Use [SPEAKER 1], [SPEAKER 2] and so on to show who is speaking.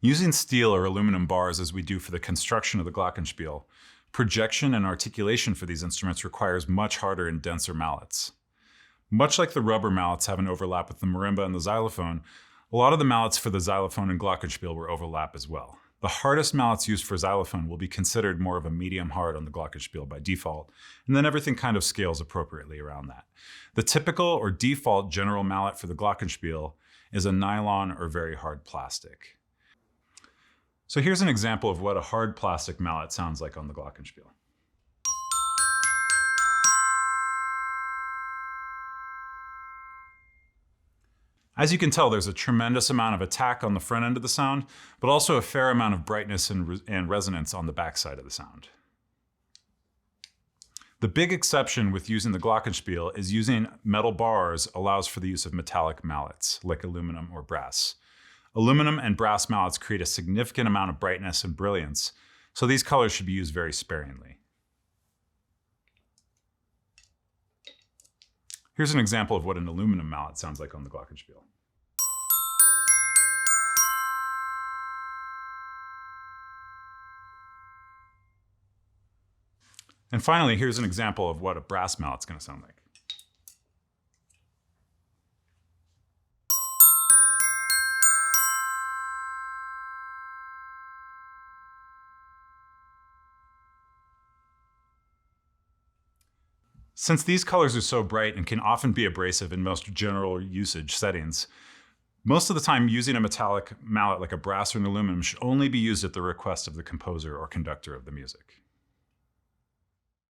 [SPEAKER 1] Using steel or aluminum bars as we do for the construction of the Glockenspiel, projection and articulation for these instruments requires much harder and denser mallets. Much like the rubber mallets have an overlap with the marimba and the xylophone, a lot of the mallets for the xylophone and Glockenspiel will overlap as well. The hardest mallets used for xylophone will be considered more of a medium hard on the Glockenspiel by default, and then everything kind of scales appropriately around that. The typical or default general mallet for the Glockenspiel is a nylon or very hard plastic. So here's an example of what a hard plastic mallet sounds like on the Glockenspiel. As you can tell, there's a tremendous amount of attack on the front end of the sound, but also a fair amount of brightness and resonance on the back side of the sound. The big exception with using the Glockenspiel is using metal bars allows for the use of metallic mallets, like aluminum or brass. Aluminum and brass mallets create a significant amount of brightness and brilliance, so these colors should be used very sparingly. Here's an example of what an aluminum mallet sounds like on the Glockenspiel. And finally, here's an example of what a brass mallet's going to sound like. Since these colors are so bright and can often be abrasive in most general usage settings, most of the time using a metallic mallet like a brass or an aluminum should only be used at the request of the composer or conductor of the music.